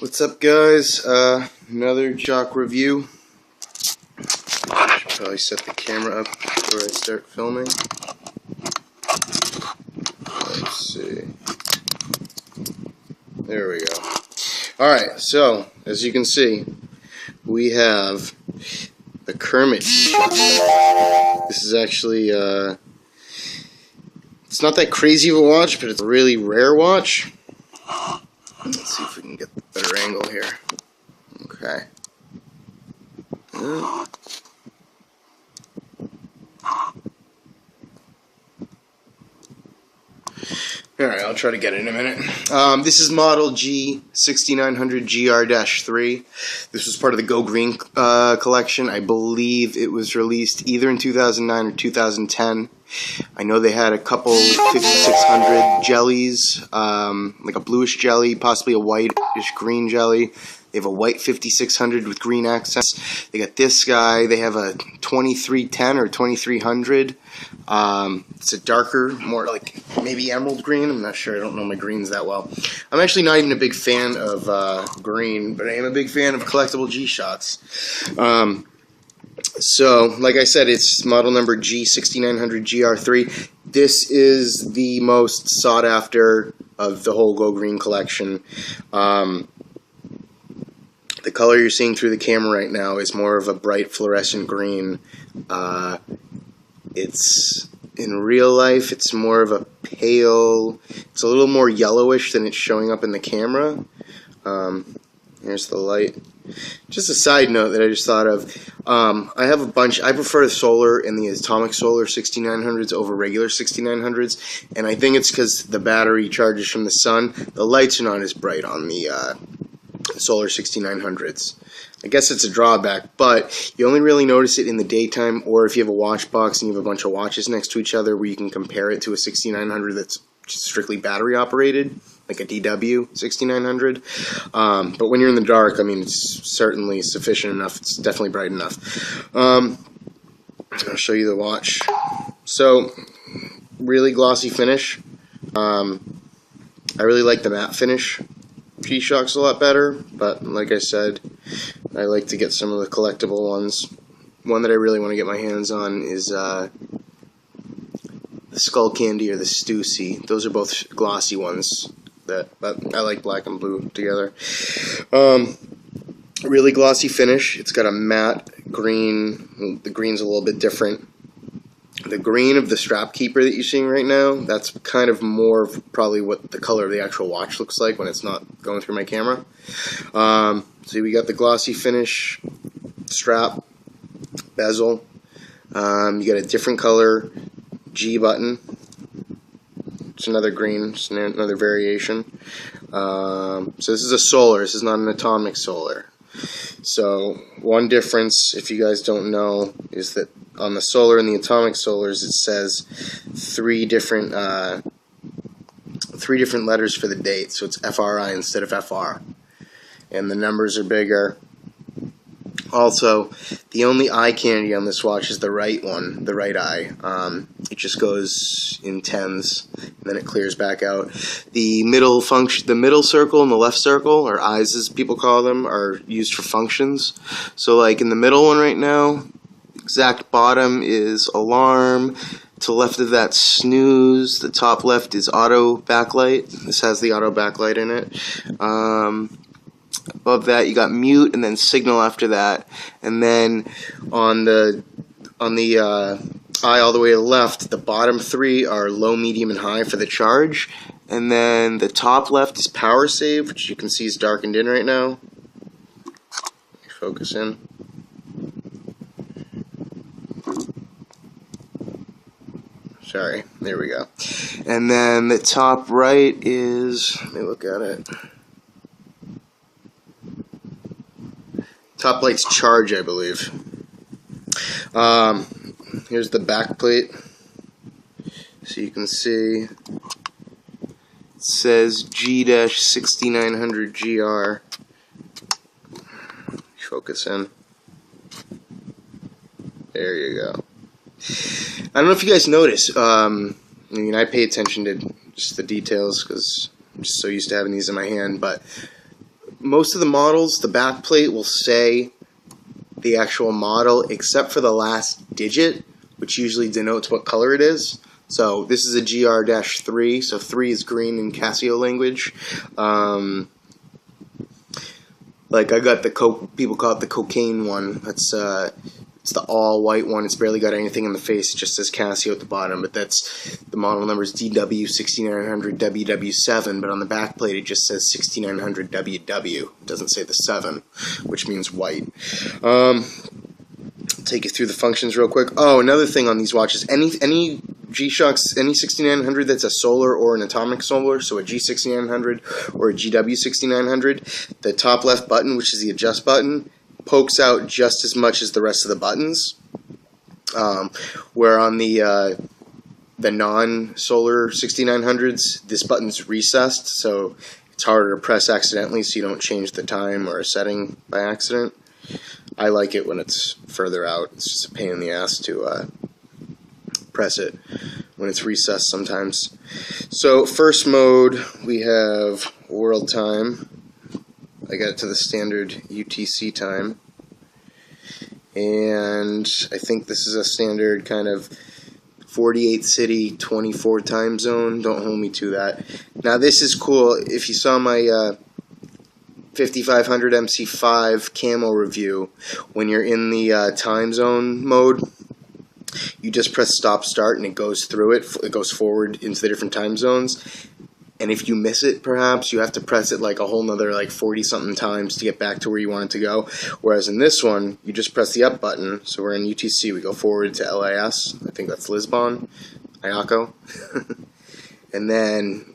What's up, guys? Another Jock review. Should probably set the camera up before I start filming. Let's see. There we go. Alright, so, as you can see, we have the Kermit shot. This is actually, it's not that crazy of a watch, but it's a really rare watch. Let's see if we can get the better angle here. Okay. Alright, I'll try to get it in a minute. This is model G6900GR-3. This was part of the Go Green collection. I believe it was released either in 2009 or 2010. I know they had a couple 5600 jellies, like a bluish jelly, possibly a whitish green jelly. They have a white 5600 with green accents. They got this guy. They have a 2310 or 2300. It's a darker, more like maybe emerald green. I'm not sure. I don't know my greens that well. I'm actually not even a big fan of green, but I am a big fan of collectible G-Shocks. So, like I said, it's model number G6900GR-3. This is the most sought after of the whole Go Green collection. The color you're seeing through the camera right now is more of a bright fluorescent green. It's in real life, it's more of a pale, it's a little more yellowish than it's showing up in the camera. Here's the light. Just a side note that I just thought of. I have a bunch. I prefer the solar and the atomic solar 6900s over regular 6900s, and I think it's because the battery charges from the sun. The lights are not as bright on the solar 6900s. I guess it's a drawback, but you only really notice it in the daytime, or if you have a watch box and you have a bunch of watches next to each other where you can compare it to a 6900 that's just strictly battery operated, like a DW 6900. But when you're in the dark, I mean, it's certainly sufficient enough. It's definitely bright enough. I'll show you the watch. So, really glossy finish. I really like the matte finish. G-Shock's a lot better, but like I said, I like to get some of the collectible ones. One that I really want to get my hands on is the Skull Candy or the Stussy. Those are both glossy ones, but I like black and blue together. Really glossy finish. It's got a matte green. The green's a little bit different. The green of the strap keeper that you're seeing right now, that's kind of more of probably what the color of the actual watch looks like when it's not going through my camera. So we got the glossy finish strap, bezel. You got a different color G button. It's another green, it's another variation. So this is a solar, this is not an atomic solar. So one difference, if you guys don't know, is that on the solar and the atomic solars it says three different letters for the date, so it's FRI instead of FR, and the numbers are bigger. Also, the only eye candy on this watch is the right one, the right eye. It just goes in tens, and then it clears back out. The middle circle and the left circle, or eyes as people call them, are used for functions. So like in the middle one right now, exact bottom is alarm. To the left of that, snooze. The top left is auto backlight. This has the auto backlight in it. Above that you got mute and then signal after that, and then on the eye all the way to the left, the bottom three are low, medium, and high for the charge, and then the top left is power save, which you can see is darkened in right now. Focus in. Sorry, there we go. And then the top right is, let me look at it. Top light's charge, I believe. Here's the back plate. So you can see it says G-6900GR. Focus in. There you go. I don't know if you guys notice. I mean, I pay attention to just the details because I'm just so used to having these in my hand, but most of the models, the back plate will say the actual model, except for the last digit, which usually denotes what color it is. So this is a GR-3, so 3 is green in Casio language. Like I got the people call it the cocaine one. That's it's the all white one. It's barely got anything in the face. It just says Casio at the bottom. But that's the model number is DW6900WW7. But on the back plate it just says 6900WW. It doesn't say the 7, which means white. Take you through the functions real quick. Oh, another thing on these watches, any G-Shocks, any 6900 that's a solar or an atomic solar, so a G6900 or a GW6900, the top left button, which is the adjust button, pokes out just as much as the rest of the buttons. Where on the non-solar 6900s, this button's recessed, so it's harder to press accidentally, so you don't change the time or a setting by accident. I like it when it's further out. It's just a pain in the ass to press it when it's recessed sometimes. So first mode, we have world time. I got it to the standard UTC time. And I think this is a standard kind of 48 city, 24 time zone. Don't hold me to that. Now this is cool. If you saw my 5500 MC5 camo review, when you're in the time zone mode, you just press stop start and it goes through it. It goes forward into the different time zones. And if you miss it, perhaps, you have to press it like a whole nother like 40-something times to get back to where you want it to go. Whereas in this one, you just press the up button. So we're in UTC. We go forward to LAS. I think that's Lisbon. Ayako. And then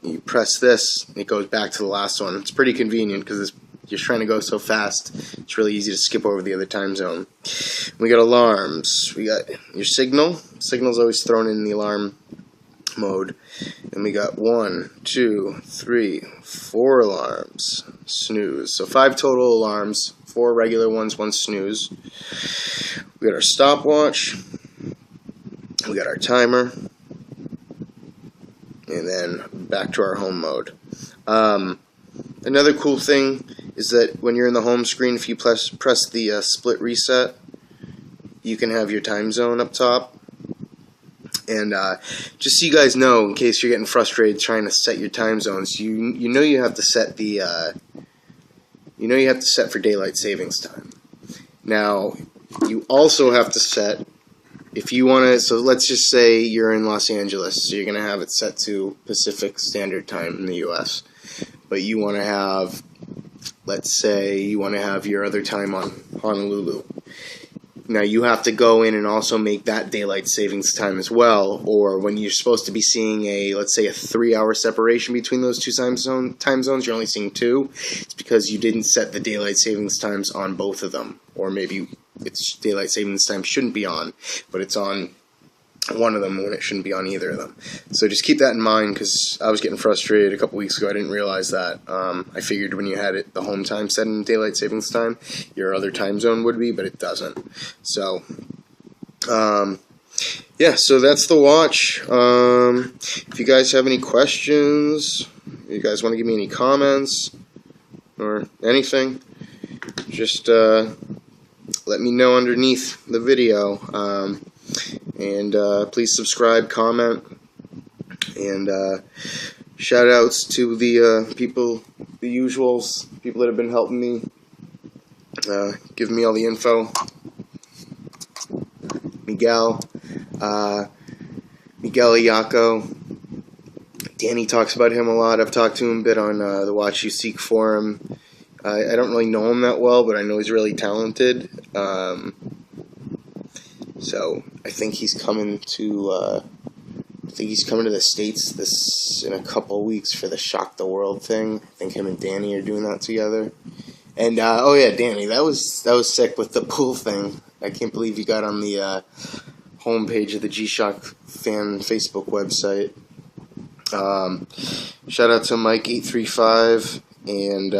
you press this, and it goes back to the last one. It's pretty convenient because you're trying to go so fast. It's really easy to skip over the other time zone. We got alarms. We got your signal. Signal's always thrown in the alarm mode. And we got 1, 2, 3, 4 alarms. Snooze. So 5 total alarms. 4 regular ones, 1 snooze. We got our stopwatch. We got our timer. And then back to our home mode. Another cool thing is that when you're in the home screen, if you press the split reset, you can have your time zone up top. And just so you guys know, in case you're getting frustrated trying to set your time zones, you know you have to set the set for daylight savings time. Now you also have to set, if you want to, so let's just say you're in Los Angeles, so you're going to have it set to Pacific Standard Time in the U.S. But you want to have, let's say you want to have your other time on Honolulu. Now you have to go in and also make that daylight savings time as well, or when you're supposed to be seeing let's say a 3-hour separation between those two time zones, you're only seeing 2. It's because you didn't set the daylight savings times on both of them, or maybe it's daylight savings time shouldn't be on, but it's on one of them when it shouldn't be on either of them. So just keep that in mind, because I was getting frustrated a couple weeks ago. I didn't realize that. I figured when you had the home time set in daylight savings time, your other time zone would be, but it doesn't. So yeah, so that's the watch. If you guys have any questions, if you guys want to give me any comments or anything, just let me know underneath the video. And please subscribe, comment, and shout outs to the people, the usuals, people that have been helping me, giving me all the info. Miguel Iacco. Danny talks about him a lot. I've talked to him a bit on the Watch You Seek forum. I don't really know him that well, but I know he's really talented. So I think he's coming to the States in a couple weeks for the Shock the World thing. I think him and Danny are doing that together. And oh yeah, Danny, that was sick with the pool thing. I can't believe you got on the homepage of the G-Shock fan Facebook website. Shout out to Mike835 and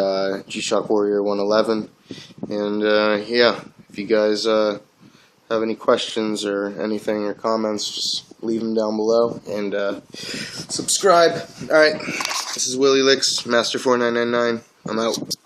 G-Shock Warrior 111. And yeah, if you guys have any questions or anything or comments, just leave them down below and subscribe. Alright, this is Willie Licks, Master4999. I'm out.